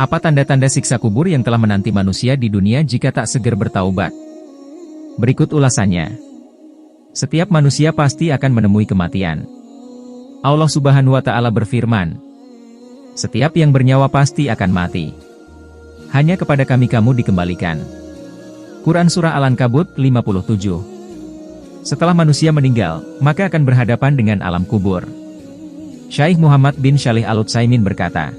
Apa tanda-tanda siksa kubur yang telah menanti manusia di dunia jika tak segera bertaubat? Berikut ulasannya. Setiap manusia pasti akan menemui kematian. Allah Subhanahu wa Ta'ala berfirman, setiap yang bernyawa pasti akan mati. Hanya kepada kami kamu dikembalikan. Quran Surah Al-Ankabut 57. Setelah manusia meninggal, maka akan berhadapan dengan alam kubur. Syekh Muhammad bin Shalih Al-Utsaimin berkata,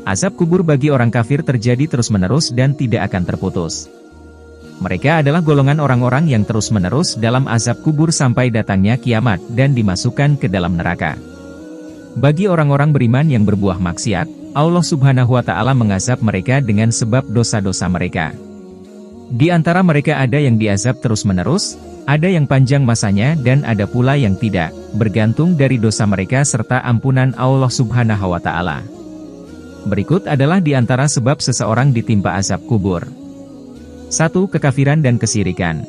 azab kubur bagi orang kafir terjadi terus-menerus dan tidak akan terputus. Mereka adalah golongan orang-orang yang terus-menerus dalam azab kubur sampai datangnya kiamat dan dimasukkan ke dalam neraka. Bagi orang-orang beriman yang berbuah maksiat, Allah Subhanahu wa Ta'ala mengazab mereka dengan sebab dosa-dosa mereka. Di antara mereka ada yang diazab terus-menerus, ada yang panjang masanya dan ada pula yang tidak, bergantung dari dosa mereka serta ampunan Allah Subhanahu wa Ta'ala. Berikut adalah di antara sebab seseorang ditimpa azab kubur. 1. Kekafiran dan kesyirikan.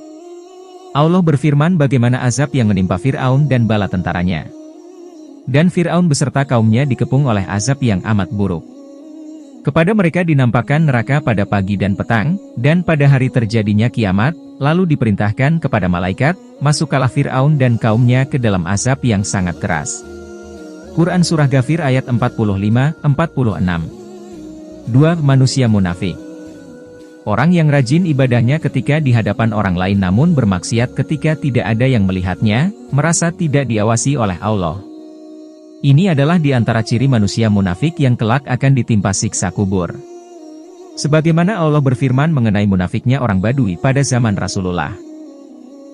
Allah berfirman bagaimana azab yang menimpa Fir'aun dan bala tentaranya. Dan Fir'aun beserta kaumnya dikepung oleh azab yang amat buruk. Kepada mereka dinampakkan neraka pada pagi dan petang, dan pada hari terjadinya kiamat, lalu diperintahkan kepada malaikat, masuklah Fir'aun dan kaumnya ke dalam azab yang sangat keras. Quran Surah Ghafir ayat 45-46. 2. Manusia munafik. Orang yang rajin ibadahnya ketika di hadapan orang lain namun bermaksiat ketika tidak ada yang melihatnya, merasa tidak diawasi oleh Allah. Ini adalah di antara ciri manusia munafik yang kelak akan ditimpa siksa kubur. Sebagaimana Allah berfirman mengenai munafiknya orang Badui pada zaman Rasulullah.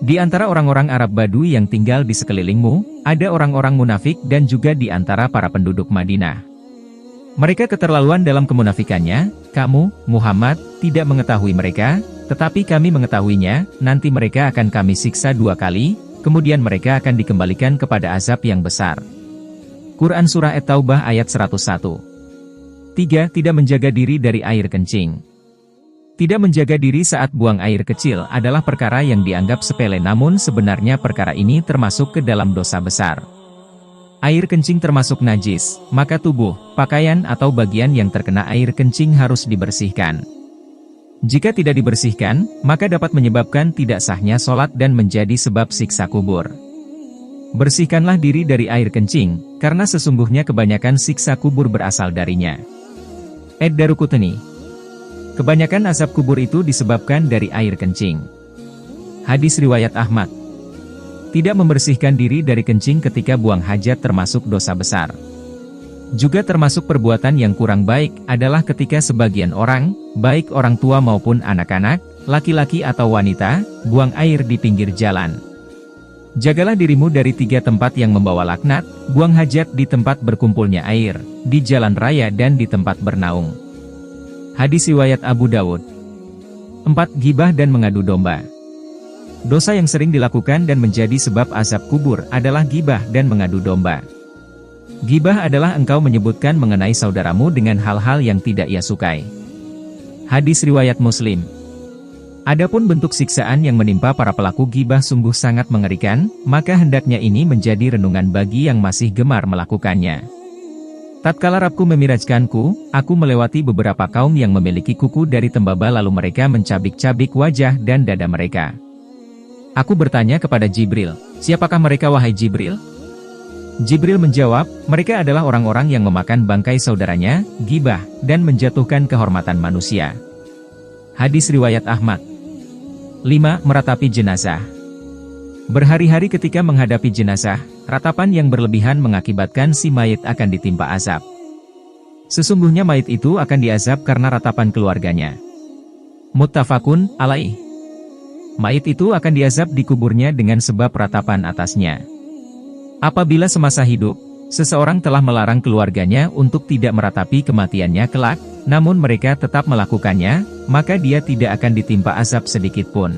Di antara orang-orang Arab Badui yang tinggal di sekelilingmu, ada orang-orang munafik dan juga di antara para penduduk Madinah. Mereka keterlaluan dalam kemunafikannya, kamu, Muhammad, tidak mengetahui mereka, tetapi kami mengetahuinya, nanti mereka akan kami siksa 2 kali, kemudian mereka akan dikembalikan kepada azab yang besar. Quran Surah At-Taubah ayat 101. 3. Tidak menjaga diri dari air kencing. Tidak menjaga diri saat buang air kecil adalah perkara yang dianggap sepele namun sebenarnya perkara ini termasuk ke dalam dosa besar. Air kencing termasuk najis, maka tubuh, pakaian atau bagian yang terkena air kencing harus dibersihkan. Jika tidak dibersihkan, maka dapat menyebabkan tidak sahnya sholat dan menjadi sebab siksa kubur. Bersihkanlah diri dari air kencing, karena sesungguhnya kebanyakan siksa kubur berasal darinya. Ed Darukutni. Kebanyakan azab kubur itu disebabkan dari air kencing. Hadis riwayat Ahmad. Tidak membersihkan diri dari kencing ketika buang hajat termasuk dosa besar. Juga termasuk perbuatan yang kurang baik adalah ketika sebagian orang, baik orang tua maupun anak-anak, laki-laki atau wanita, buang air di pinggir jalan. Jagalah dirimu dari 3 tempat yang membawa laknat, buang hajat di tempat berkumpulnya air, di jalan raya dan di tempat bernaung. Hadis riwayat Abu Dawud. 4. Gibah dan mengadu domba. Dosa yang sering dilakukan dan menjadi sebab azab kubur adalah gibah dan mengadu domba. Gibah adalah engkau menyebutkan mengenai saudaramu dengan hal-hal yang tidak ia sukai. Hadis riwayat Muslim. Adapun bentuk siksaan yang menimpa para pelaku gibah sungguh sangat mengerikan, maka hendaknya ini menjadi renungan bagi yang masih gemar melakukannya. Tatkala Rabbku memirajkanku, aku melewati beberapa kaum yang memiliki kuku dari tembaga lalu mereka mencabik-cabik wajah dan dada mereka. Aku bertanya kepada Jibril, siapakah mereka wahai Jibril? Jibril menjawab, mereka adalah orang-orang yang memakan bangkai saudaranya, gibah, dan menjatuhkan kehormatan manusia. Hadis riwayat Ahmad. 5. Meratapi jenazah. Berhari-hari ketika menghadapi jenazah, ratapan yang berlebihan mengakibatkan si mayit akan ditimpa azab. Sesungguhnya mayit itu akan diazab karena ratapan keluarganya. Muttafaqun alaih. Mayit itu akan diazab di kuburnya dengan sebab ratapan atasnya. Apabila semasa hidup, seseorang telah melarang keluarganya untuk tidak meratapi kematiannya kelak, namun mereka tetap melakukannya, maka dia tidak akan ditimpa azab sedikit pun.